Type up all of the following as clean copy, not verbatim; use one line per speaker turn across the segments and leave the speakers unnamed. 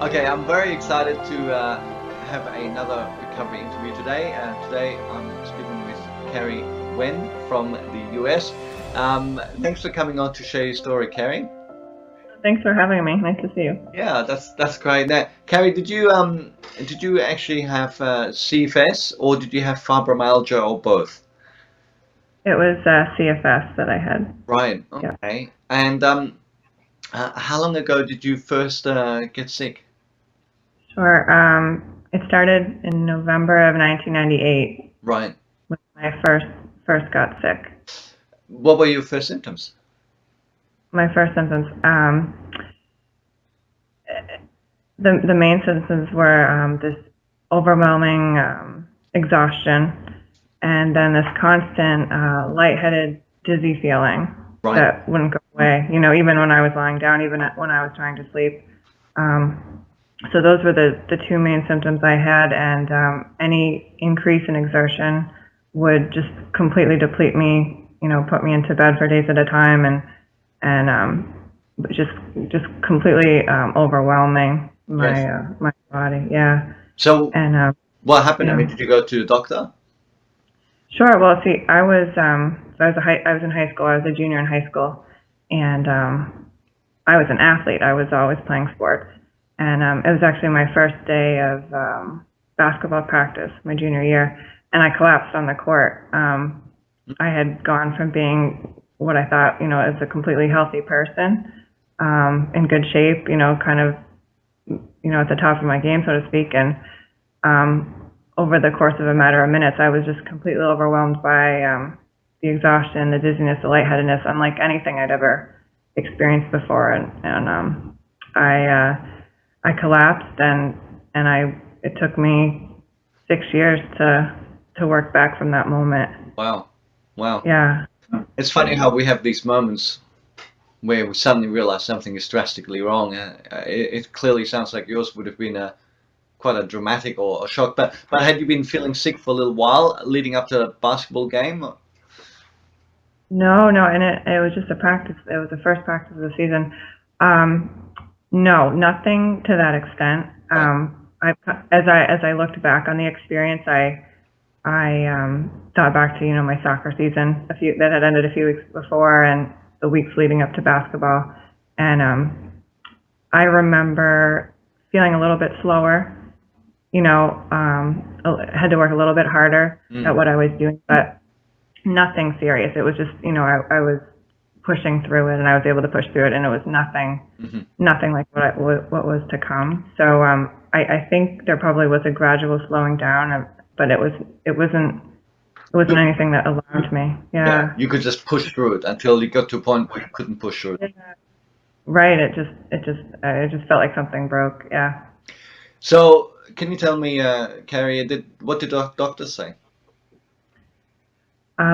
Okay, I'm very excited to have another recovery interview today. Today I'm speaking with Carrie Wen from the US. Thanks for coming on to share your story, Carrie.
Thanks for having me. Nice to see you.
Yeah, that's great. Now, Carrie, did you actually have CFS or did you have fibromyalgia or both?
It was CFS that I had.
Right.
Yeah,
Okay. And how long ago did you first get sick?
sure. It started in November of 1998
Right.
when I first got sick.
What were your first symptoms?
My first symptoms. The main symptoms were this overwhelming exhaustion, and then this constant lightheaded, dizzy feeling
Right.
that wouldn't go away. Even when I was lying down, even when I was trying to sleep. So those were the two main symptoms I had, and any increase in exertion would just completely deplete me. Put me into bed for days at a time, and just just completely overwhelming
Yes.
my body. Yeah,
So
and
what happened? I
yeah.
mean, did you go to the doctor?
Sure. Well, see, I was in high school. I was a junior in high school, and I was an athlete. I was always playing sports, and it was actually my first day of basketball practice, my junior year, and I collapsed on the court. I had gone from being what I thought, as a completely healthy person, in good shape, kind of, at the top of my game, so to speak, and over the course of a matter of minutes, I was just completely overwhelmed by the exhaustion, the dizziness, the lightheadedness, unlike anything I'd ever experienced before, and I collapsed, and it took me 6 years to work back from that moment.
Wow. Wow.
Yeah.
It's funny how we have these moments where we suddenly realize something is drastically wrong. It clearly sounds like yours would have been quite a dramatic or a shock. But had you been feeling sick for a little while leading up to the basketball game?
No, no, and it was just a practice. It was the first practice of the season. No, nothing to that extent.
Right.
As I looked back on the experience, I thought back to my soccer season a few that had ended a few weeks before, and the weeks leading up to basketball, and I remember feeling a little bit slower. Had to work a little bit harder at
Mm.
what I was doing, but nothing serious. It was just, I was pushing through it, and I was able to push through it, and it was
Hmm.
nothing like what was to come. So I think there probably was a gradual slowing down, but it wasn't
You,
anything that alarmed me.
yeah,
Yeah.
you could just push through it until you got to a point where you couldn't push through it.
Yeah. Right. It just felt like something broke. Yeah.
So, can you tell me, Carrie, what did the doctor say?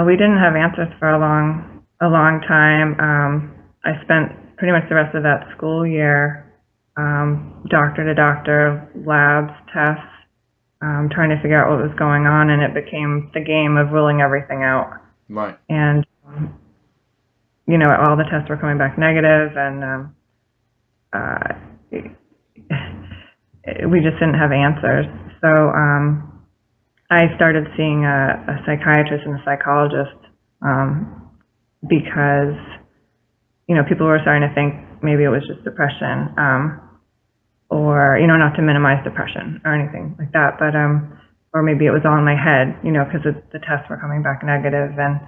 We didn't have answers for a long time. I spent pretty much the rest of that school year, doctor to doctor, labs, tests, trying to figure out what was going on, and it became the game of ruling everything out.
Right.
And all the tests were coming back negative, and uh, we just didn't have answers. So I started seeing a psychiatrist and a psychologist, because people were starting to think maybe it was just depression, or not to minimize depression or anything like that, but or maybe it was all in my head, because the tests were coming back negative, and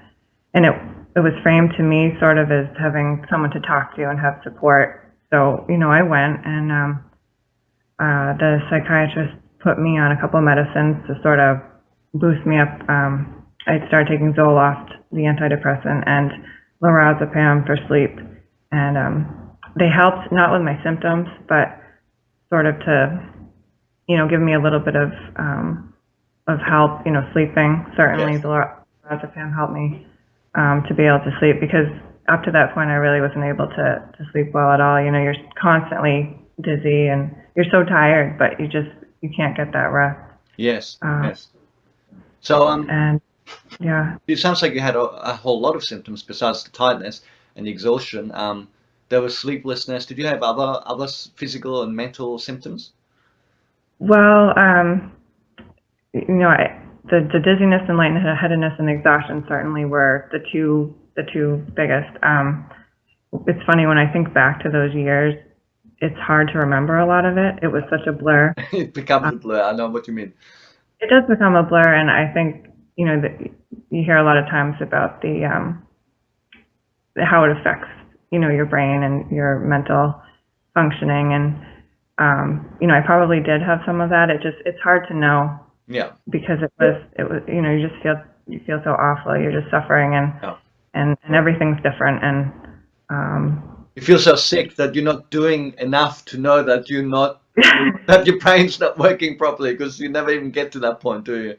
it was framed to me sort of as having someone to talk to and have support. So I went, and the psychiatrist put me on a couple of medicines to sort of boost me up. I started taking Zoloft, the antidepressant, and lorazepam for sleep, and they helped not with my symptoms, but sort of to give me a little bit of help. Sleeping, certainly
Yes.
the lorazepam helped me to be able to sleep, because up to that point I really wasn't able to sleep well at all. You're constantly dizzy, and you're so tired, but you can't get that rest.
Yes.
Um,
Yes. So,
and yeah.
it sounds like you had a whole lot of symptoms besides the tiredness and the exhaustion. There was sleeplessness. Did you have other physical and mental symptoms?
Well, the dizziness and lightheadedness and exhaustion certainly were the two biggest. It's funny when I think back to those years, it's hard to remember a lot of it. It was such a blur.
It becomes
Uh,
a blur. I know what you mean.
it does become a blur, and I think that you hear a lot of times about how it affects your brain and your mental functioning, and I probably did have some of that. It's hard to know
Yeah.
because it was you feel so awful. You're just suffering, and
Yeah.
and everything's different, and
You feel so sick that you're not doing enough to know that you're not that your brain's not working properly because you never even get to that point, do you?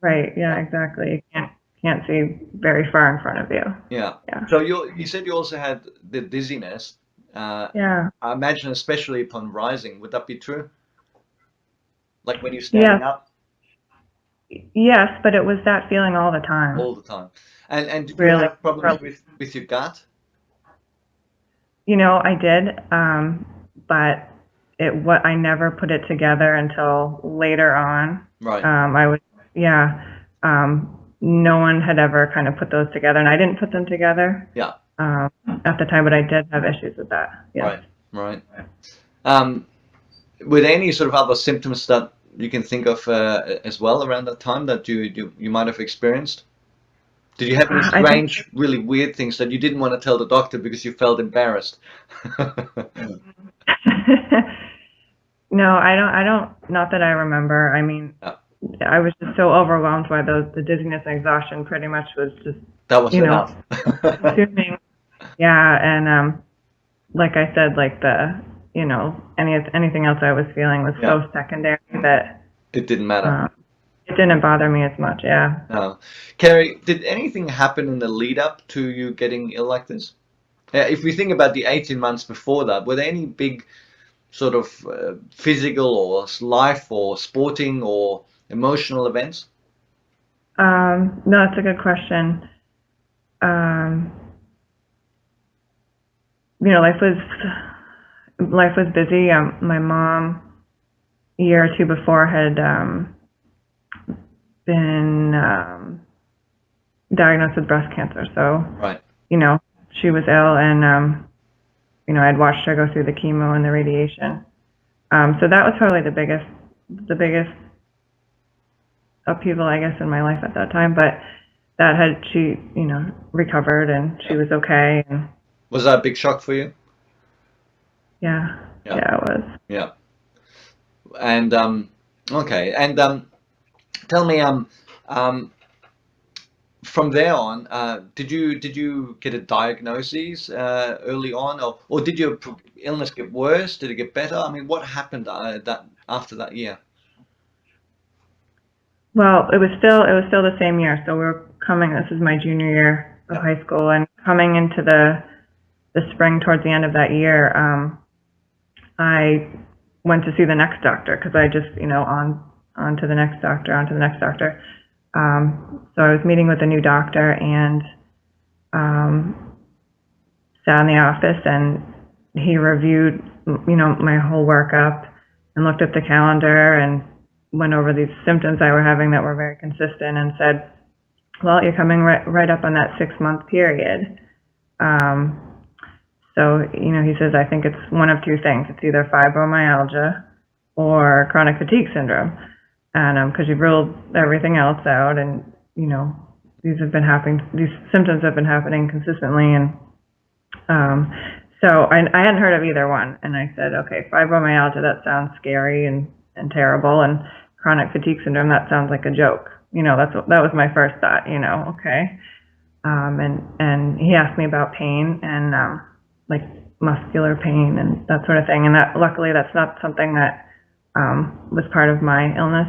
right, yeah, exactly. You can't see very far in front of you.
Yeah.
Yeah,
So you said you also had the dizziness. Uh,
yeah,
I imagine, especially upon rising. Would that be true? Like when you're
yes,
standing up
yes, but it was that feeling all the time.
all the time. And did you
Really,
have problems with your gut?
I did, but what I never put it together until later on.
Right.
I was, yeah, no one had ever kind of put those together, and I didn't put them together
Yeah.
at the time, but I did have issues with that. Yes.
Right. Um, were there any sort of other symptoms that you can think of as well around that time that you might have experienced? Did you have any
I think
strange, really weird things that you didn't want to tell the doctor because you felt embarrassed?
no, I don't, not that I remember. I mean,
Yeah,
I was just so overwhelmed by the dizziness and exhaustion pretty much was just,
that was
you know,
enough.
consuming. Yeah, and like I said, like anything else I was feeling was
Yeah,
so secondary that
it didn't matter.
it didn't bother me as much. Yeah.
No. Kerry, did anything happen in the lead up to you getting ill like this? If we think about the 18 months before that, were there any big sort of physical or life or sporting or emotional events?
No, that's a good question. Um, life was busy. My mom, a year or two before, had been diagnosed with breast cancer. So,
Right.
she was ill, and I'd watched her go through the chemo and the radiation. So that was probably the biggest upheaval, I guess, in my life at that time. But she recovered, and she
Yeah.
was okay, and
Was that a big shock for you?
yeah,
Yeah.
yeah, it was.
Yeah. And okay. And tell me, from there on, did you get a diagnosis early on, or did your illness get worse? Did it get better? I mean, what happened that after that year?
Well, it was still the same year. So this is my junior year of
Yeah.
high school, and coming into the spring towards the end of that year, I went to see the next doctor because I just, on to the next doctor, on to the next doctor. So I was meeting with a new doctor, and sat in the office, and he reviewed, my whole workup and looked at the calendar and went over these symptoms I were having that were very consistent, and said, well, you're coming right up on that 6-month period. So, he says, I think it's one of two things. It's either fibromyalgia or chronic fatigue syndrome. And because you've ruled everything else out, and, these symptoms have been happening consistently. And so I hadn't heard of either one. And I said, okay, fibromyalgia, that sounds scary and terrible. And chronic fatigue syndrome, that sounds like a joke. That was my first thought, okay. And he asked me about pain and like muscular pain and that sort of thing. And luckily that's not something that was part of my illness.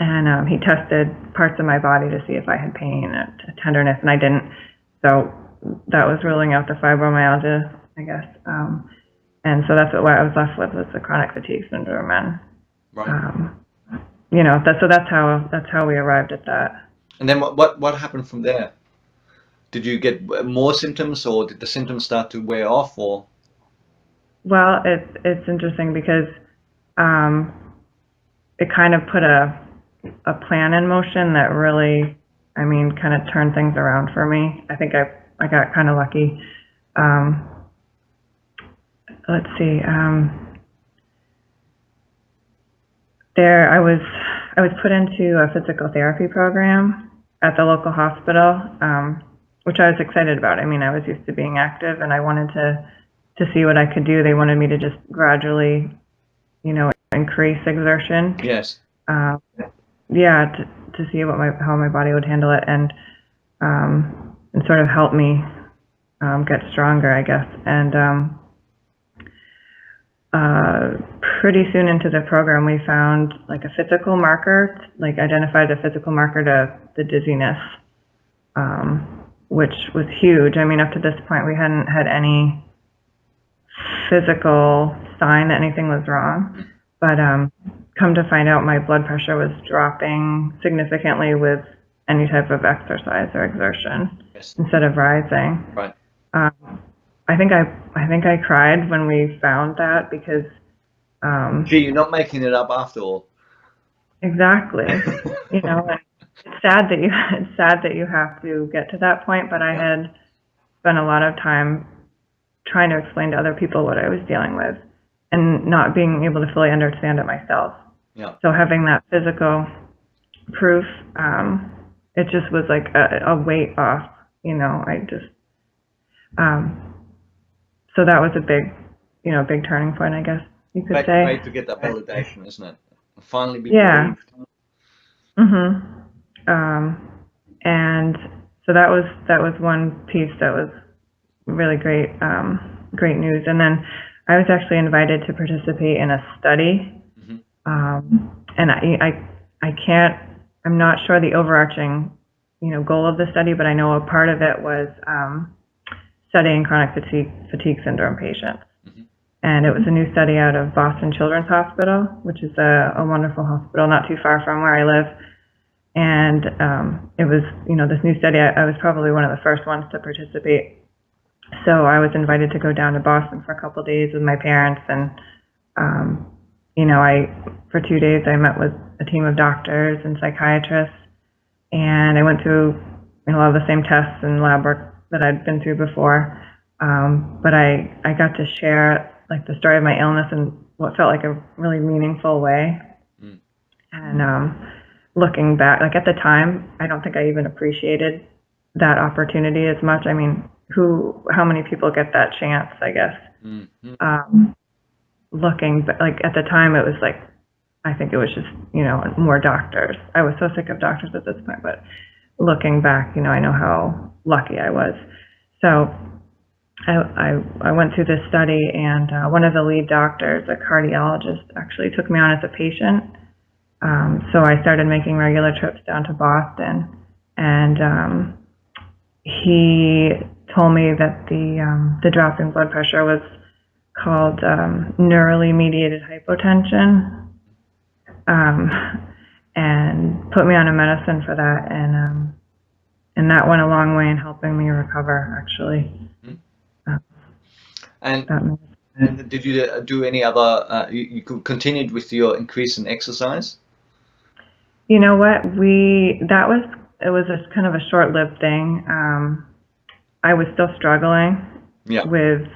And he tested parts of my body to see if I had pain and tenderness, and I didn't. So that was ruling out the fibromyalgia, I guess. And so that's what I was left with, was the chronic fatigue syndrome. And
Right.
that's how we arrived at that.
And then what happened from there? did you get more symptoms, or did the symptoms start to wear off, or?
Well, it's interesting because um, it kind of put a plan in motion that really, I mean, kind of turned things around for me. I think I got kind of lucky. Um, let's see. There, I was put into a physical therapy program at the local hospital, which I was excited about. I mean, I was used to being active, and I wanted to see what I could do. They wanted me to just gradually, you know, increase exertion.
Yes.
Um, yeah, to see how my body would handle it, and sort of help me get stronger, I guess. And pretty soon into the program, we found like a physical marker, like identified a physical marker to the dizziness, which was huge. I mean, up to this point, we hadn't had any physical sign that anything was wrong. But come to find out, my blood pressure was dropping significantly with any type of exercise or exertion
Yes.
instead of rising.
Right.
I think I cried when we found that because
Gee, you're not making it up after all.
exactly, you know, and it's sad that you have to get to that point. But I
Yeah.
had spent a lot of time trying to explain to other people what I was dealing with, and not being able to fully understand it myself.
Yeah.
So having that physical proof, it just was like a weight off, you know. So that was a big, you know, big turning point, I guess you could
Great,
say.
great to get that validation, isn't it? Finally be
Yeah.
believed.
Mhm. And so that was one piece that was really great, great news. And then I was actually invited to participate in a study.
Mhm.
And I can't, I'm not sure the overarching, you know, goal of the study, but I know a part of it was studying chronic fatigue syndrome patients.
Mhm.
And it was a new study out of Boston Children's Hospital, which is a wonderful hospital not too far from where I live. And it was, you know, this new study, I was probably one of the first ones to participate. So I was invited to go down to Boston for a couple of days with my parents. And, you know, for 2 days, I met with a team of doctors and psychiatrists. And I went through, you know, a lot of the same tests and lab work that I'd been through before. But I got to share like the story of my illness in what felt like a really meaningful way.
Mm.
And looking back, like at the time, I don't think I even appreciated that opportunity as much. I mean, how many people get that chance, I guess.
Mhm.
Looking, but like at the time, it was like, I think it was just, you know, more doctors. I was so sick of doctors at this point, but looking back, you know, I know how lucky I was. So I went through this study, and one of the lead doctors, a cardiologist, actually took me on as a patient. So I started making regular trips down to Boston, and he told me that the drop in blood pressure was called neurally mediated hypotension, and put me on a medicine for that, and that went a long way in helping me recover, actually.
And
That medicine.
and did you do any other? You continued with your increase in exercise?
You know what? It was a kind of a short-lived thing. I was still struggling
Yeah.
with,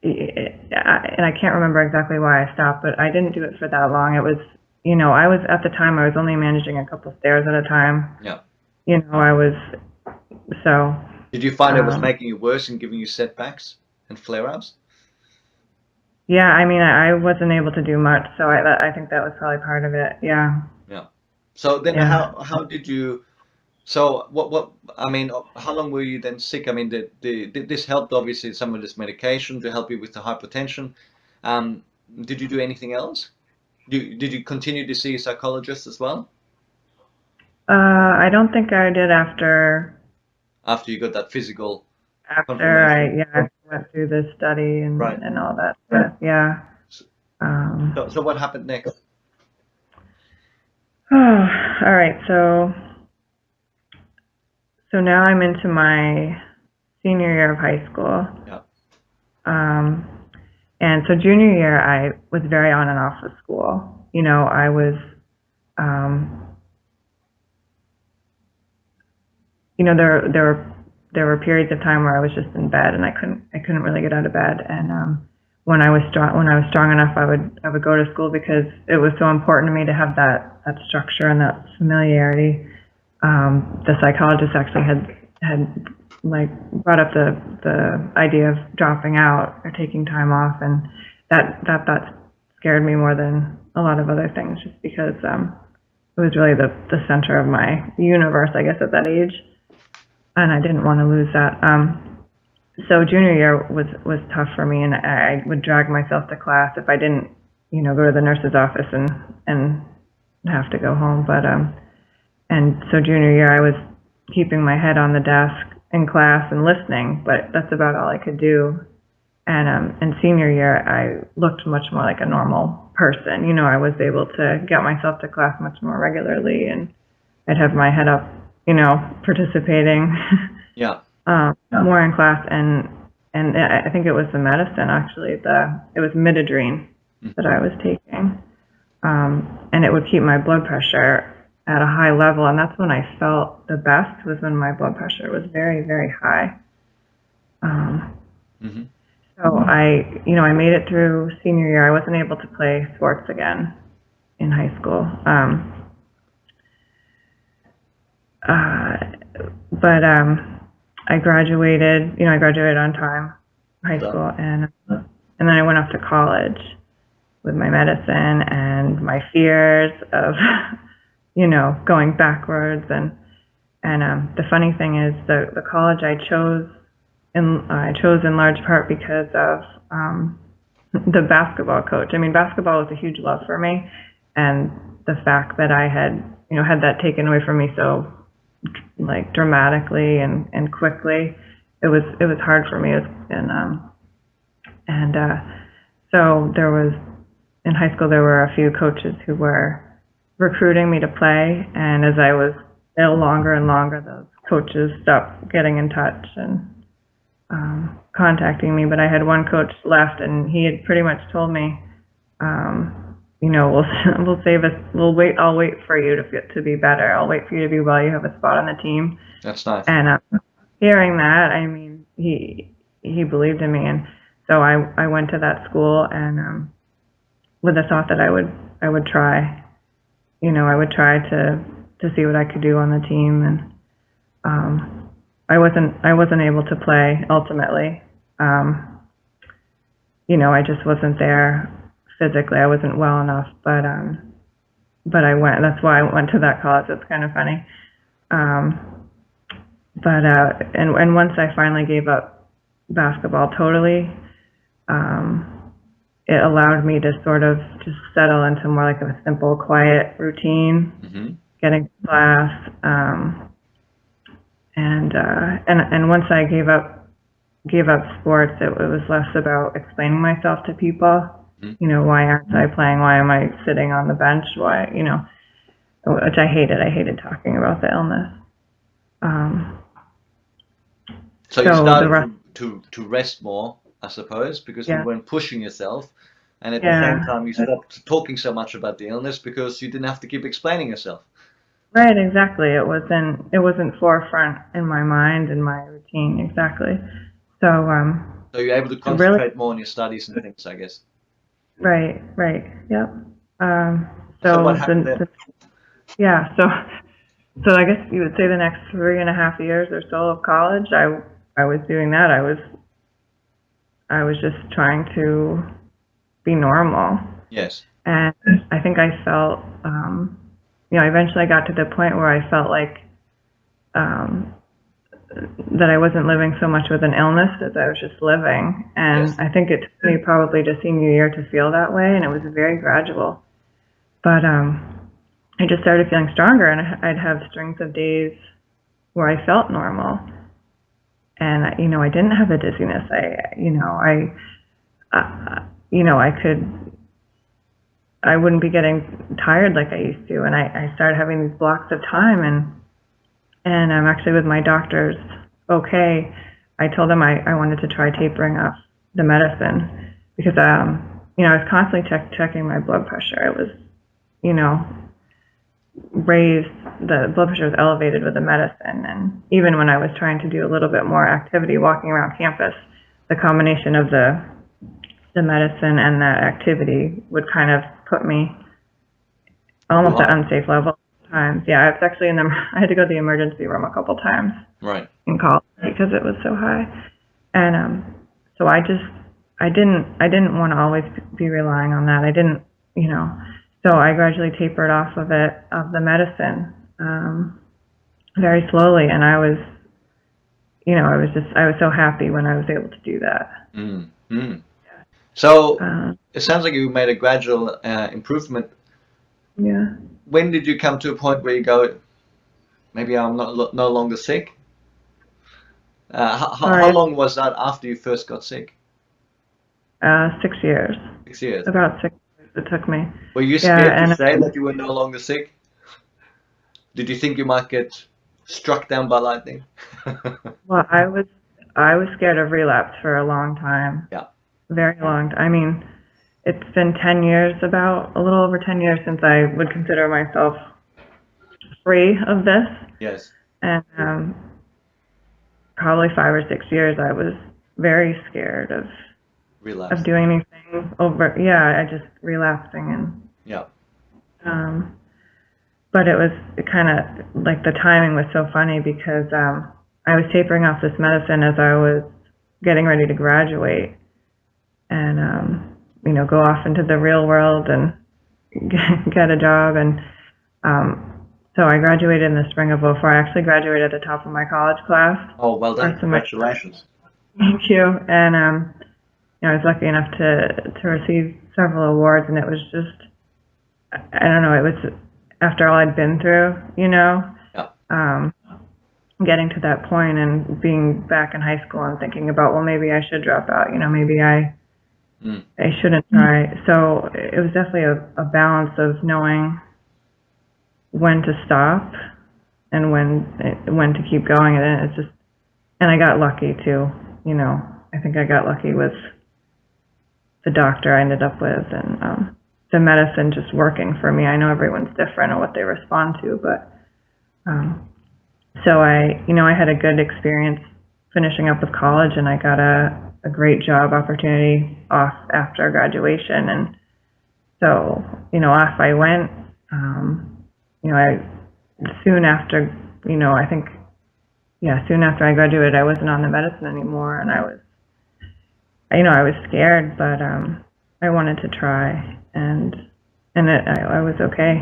and I can't remember exactly why I stopped, but I didn't do it for that long. It was, you know, at the time, I was only managing a couple stairs at a time.
Yeah.
You know, so.
Did you find it was
Um,
making you worse and giving you setbacks and flare-ups?
Yeah, I mean, I wasn't able to do much, so I think that was probably part of it. Yeah,
Yeah. So then
yeah.
how did you, so what I mean, how long were you then sick? I mean, did this helped, obviously, some of this medication to help you with the hypertension? Um, did you do anything else? Did you continue to see a psychologist as well
I don't think I did
after you got that physical
after
confirmation?
I went through this study
Right.
and all that stuff. Yeah.
So,
Um,
so what happened next?
all right. So now I'm into my senior year of high school.
Yeah.
And so junior year, I was very on and off with school. You know, I was, you know, there were periods of time where I was just in bed and I couldn't really get out of bed. And when I was strong enough, I would go to school because it was so important to me to have that structure and that familiarity. The psychologist actually had like brought up the idea of dropping out or taking time off, and that scared me more than a lot of other things, just because it was really the center of my universe, I guess, at that age, and I didn't want to lose that. So junior year was tough for me, and I would drag myself to class if I didn't, you know, go to the nurse's office and have to go home. But and so junior year, I was keeping my head on the desk in class and listening, but that's about all I could do. And in senior year, I looked much more like a normal person. You know, I was able to get myself to class much more regularly, and I'd have my head up, you know, participating
Yeah.
more in class. And I think it was the medicine, actually. It was midodrine that I was taking, and it would keep my blood pressure at a high level, and that's when I felt the best, was when my blood pressure was very, very high.
Mm-hmm.
So I made it through senior year. I wasn't able to play sports again in high school. But I graduated, you know, I graduated on time, high school, and then I went off to college with my medicine and my fears of, you know, going backwards. And the funny thing is, the college I chose in large part because of the basketball coach. I mean, basketball was a huge love for me, and the fact that I had, you know, had that taken away from me so like dramatically and quickly, it was hard for me. So there was, in high school, there were a few coaches who were recruiting me to play, and as I was ill longer and longer, those coaches stopped getting in touch and contacting me. But I had one coach left, and he had pretty much told me, you know, I'll wait for you to be better. I'll wait for you to be well. You have a spot on the team.
That's nice.
And hearing that, I mean, he believed in me, and so I went to that school, and with the thought that I would try, you know, I would try to see what I could do on the team. And I wasn't able to play ultimately. You know, I just wasn't there physically. I wasn't well enough, but I went. That's why I went to that college. It's kind of funny. And once I finally gave up basketball totally, it allowed me to sort of just settle into more like a simple, quiet routine, getting to class. And once I gave up sports, it was less about explaining myself to people. You know, why aren't I playing? Why am I sitting on the bench? Why, you know, which I hated. I hated talking about the illness.
So you started to rest more, I suppose, because you weren't pushing yourself, and at the same time you stopped talking so much about the illness because you didn't have to keep explaining yourself.
Right, exactly. It wasn't forefront in my mind and my routine, exactly. So
So you're able to concentrate more on your studies and things, I guess.
Right, yep.
So what happened then?
Yeah, so I guess you would say the next 3.5 years or so of college, I was doing that. I was just trying to be normal.
Yes.
And I think I felt, you know, eventually I got to the point where I felt like that I wasn't living so much with an illness as I was just living. And I think it took me probably to senior year to feel that way, and it was very gradual. But I just started feeling stronger, and I'd have strings of days where I felt normal. And, you know, I didn't have the dizziness. I wouldn't be getting tired like I used to. And I started having these blocks of time, and And actually with my doctor's okay, I told them I wanted to try tapering off the medicine because, I was constantly checking my blood pressure. It was, you know, raised, the blood pressure was elevated with the medicine. And even when I was trying to do a little bit more activity walking around campus, the combination of the medicine and that activity would kind of put me almost at unsafe levels times. Yeah, I was actually I had to go to the emergency room a couple times
Right.
in college because it was so high. And so I didn't want to always be relying on that. I didn't, so I gradually tapered off of the medicine, very slowly. And I was, I was so happy when I was able to do that.
Mm. Mm. So
Uh,
it sounds like you made a gradual improvement.
yeah.
When did you come to a point where you go, maybe I'm no longer sick? How
Sorry,
long was that after you first got sick?
6 years.
6 years.
About 6 years it took me.
Were you
Yeah,
scared to
and
say that you were no longer sick? Did you think you might get struck down by lightning?
well, I was scared of relapse for a long time.
Yeah.
Very long. I mean, it's been 10 years, about a little over 10 years since I would consider myself free of this.
Yes.
And probably 5 or 6 years I was very scared of
Relapse.
doing anything over, yeah, I just relapsing. And
Yeah.
but it kind of, like, the timing was so funny because I was tapering off this medicine as I was getting ready to graduate and go off into the real world and get a job. And so I graduated in the spring of '04. I actually graduated at the top of my college class.
Oh, well done.
First semester.
Congratulations.
Thank you. And I was lucky enough to receive several awards, and it was just, I don't know, it was after all I'd been through,
Yeah.
getting to that point and being back in high school and thinking about, well, maybe I should drop out, maybe I shouldn't try. So it was definitely a balance of knowing when to stop and when to keep going. And and I got lucky too, I think I got lucky with the doctor I ended up with and the medicine just working for me. I know everyone's different and what they respond to, but so I had a good experience finishing up with college, and I got a great job opportunity off after graduation. And so, off I went. I soon after, I think, yeah, soon after I graduated, I wasn't on the medicine anymore, and I was scared, but I wanted to try, and I was okay.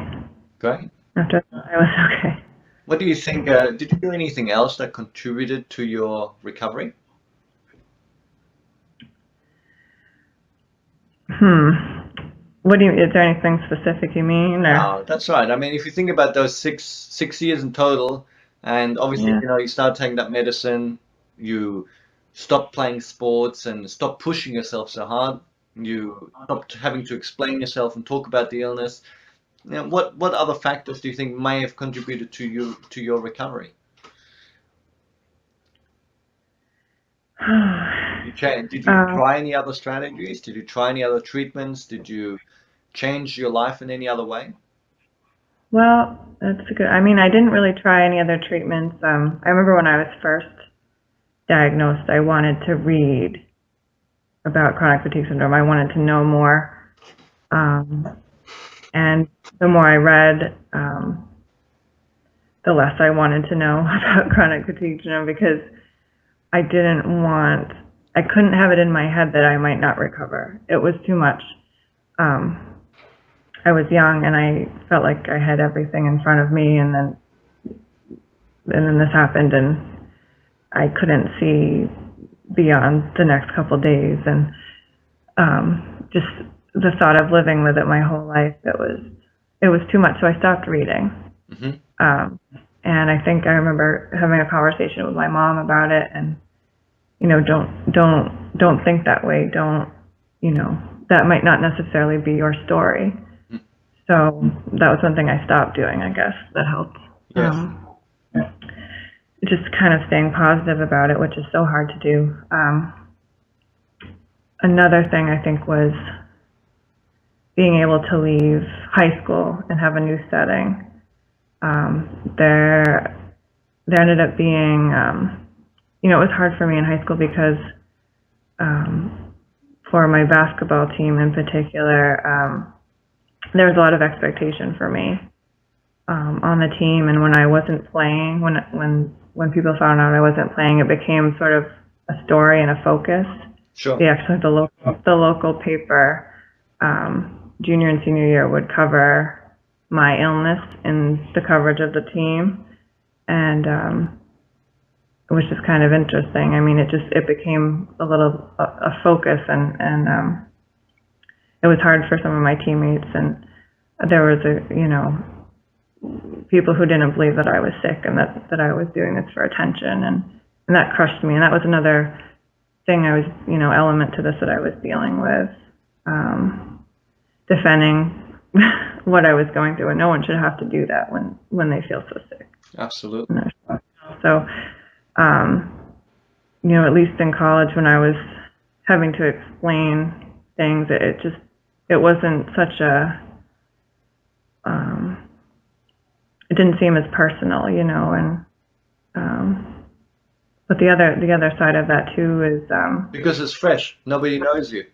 Great.
After that, I was okay.
What do you think? Did you do anything else that contributed to your recovery?
What do you? Is there anything specific you mean? Or?
No, that's right. I mean, if you think about those six years in total, and obviously,
Yeah.
you start taking that medicine, you stop playing sports and stop pushing yourself so hard. You stopped having to explain yourself and talk about the illness. What other factors do you think may have contributed to your recovery? Did you try any other strategies? Did you try any other treatments? Did you change your life in any other way?
Well, that's good. I mean, I didn't really try any other treatments. I remember when I was first diagnosed, I wanted to read about chronic fatigue syndrome. I wanted to know more. And the more I read, the less I wanted to know about chronic fatigue syndrome, because I couldn't have it in my head that I might not recover. It was too much. I was young and I felt like I had everything in front of me, and then this happened and I couldn't see beyond the next couple days, and just the thought of living with it my whole life, it was too much. So I stopped reading. And I think I remember having a conversation with my mom about it, and don't think that way. Don't, that might not necessarily be your story. So that was one thing I stopped doing, I guess, that helped.
Yes.
just kind of staying positive about it, which is so hard to do. Another thing I think was being able to leave high school and have a new setting. There ended up being, it was hard for me in high school because for my basketball team in particular, there was a lot of expectation for me on the team, and when I wasn't playing, when people found out I wasn't playing, it became sort of a story and a focus.
Sure.
Actually, the local paper, junior and senior year, would cover my illness in the coverage of the team, and it was just kind of interesting. I mean, it became a focus, and it was hard for some of my teammates, and there was people who didn't believe that I was sick and that I was doing this for attention, and that crushed me. And that was another thing element to this that I was dealing with, defending what I was going through, and no one should have to do that when they feel so sick.
Absolutely.
So, at least in college, when I was having to explain things, it wasn't such a, it didn't seem as personal, and but the other side of that too is
because it's fresh. Nobody knows you.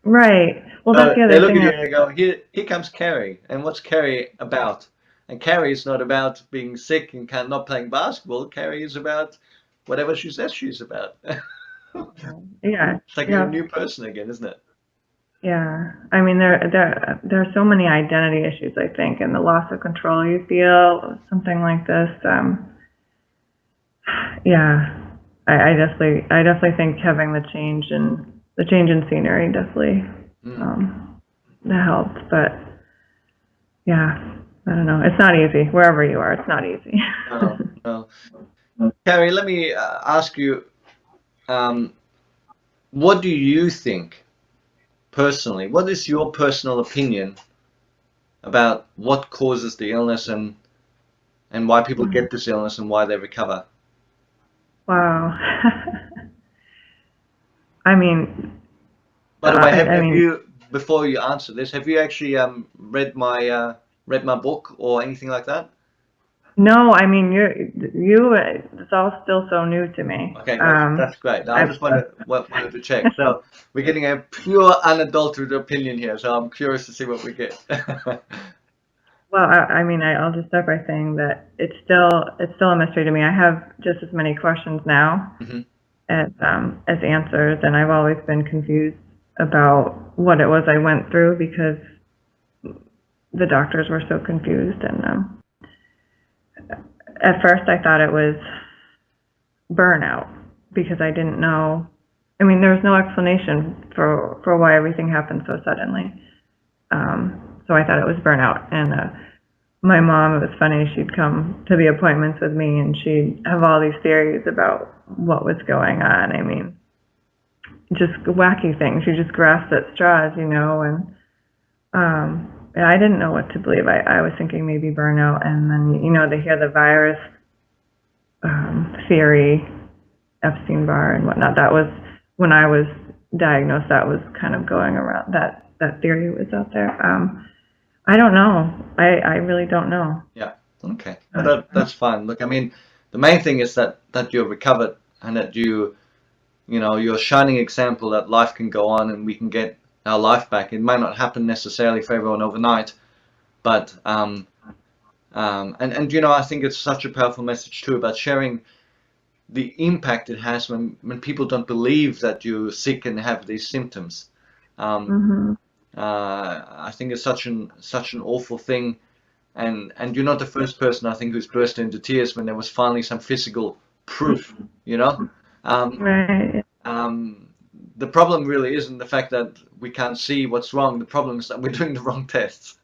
Right. Well, that's the other
they look
thing.
At you and they go, here comes Carrie, and what's Carrie about? And Carrie is not about being sick and not playing basketball. Carrie is about whatever she says she's about.
Yeah.
It's like you're a new person again, isn't it?
Yeah. I mean, there are so many identity issues, I think, and the loss of control you feel, something like this. Yeah. I definitely think having the change in scenery definitely that helped. But yeah, I don't know. It's not easy wherever you are. It's not easy.
No. Carrie, let me ask you, what do you think personally? What is your personal opinion about what causes the illness and why people get this illness and why they recover?
Wow. I mean,
by the way, have you, before you answer this, have you actually read my book or anything like that?
No, I mean, it's all still so new to me.
Okay, that's great. I just wanted to check. So we're getting a pure unadulterated opinion here, so I'm curious to see what we get.
Well, I mean, I'll just start by saying that it's still a mystery to me. I have just as many questions now as answers, and I've always been confused about what it was I went through because the doctors were so confused. And at first, I thought it was burnout because I didn't know. I mean, there was no explanation for why everything happened so suddenly. So I thought it was burnout. And my mom, it was funny, she'd come to the appointments with me and she'd have all these theories about what was going on. I mean, just wacky things. You just grasp at straws, and I didn't know what to believe. I was thinking maybe burnout, and then, they hear the virus theory, Epstein-Barr and whatnot. That was, when I was diagnosed, that was kind of going around, that theory was out there. I don't know. I really don't know.
Yeah. Okay. Well, that's fine. Look, I mean, the main thing is that you're recovered and that you're a shining example that life can go on and we can get our life back. It might not happen necessarily for everyone overnight, but and I think it's such a powerful message too about sharing the impact it has when people don't believe that you're sick and have these symptoms. I think it's such an awful thing, and you're not the first person I think who's burst into tears when there was finally some physical proof.
Right.
The problem really isn't the fact that we can't see what's wrong. The problem is that we're doing the wrong tests.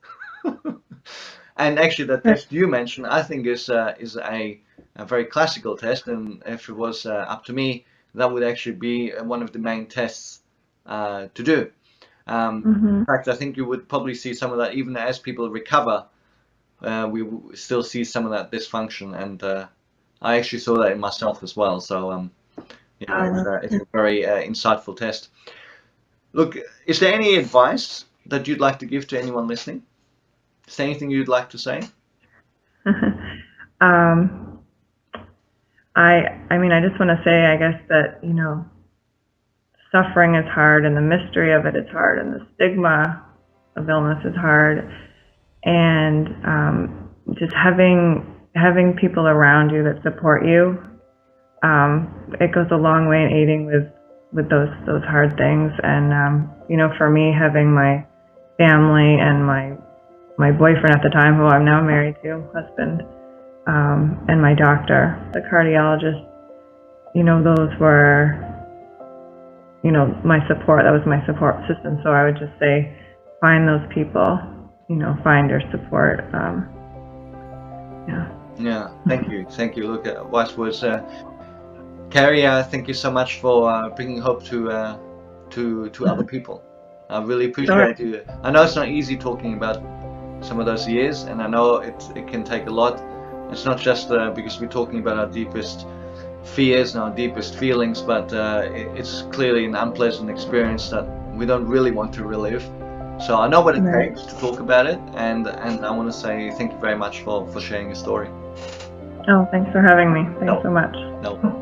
And actually, the test you mentioned, I think, is a very classical test, and if it was up to me, that would actually be one of the main tests to do. In fact, I think you would probably see some of that even as people recover. We still see some of that dysfunction, and I actually saw that in myself as well. So it's a very insightful test. Look, is there any advice that you'd like to give to anyone listening? Is there anything you'd like to say?
um, I mean, I just want to say, I guess that, you know, suffering is hard and the mystery of it is hard and the stigma of illness is hard. And just having people around you that support you, it goes a long way in aiding with those hard things. And you know, for me, having my family and my boyfriend at the time, who I'm now married to, husband, and my doctor, the cardiologist, you know, those were, you know, my support. That was my support system. So I would just say, find those people, you know, find your support.
Yeah, thank you. Look, wise words. Carrie, thank you so much for bringing hope to other people. I really appreciate you. I know it's not easy talking about some of those years, and I know it can take a lot. It's not just because we're talking about our deepest fears and our deepest feelings, but it's clearly an unpleasant experience that we don't really want to relive. So I know what it takes to talk about it, and I want to say thank you very much for sharing your story.
Oh, thanks for having me. Thanks so much.
No.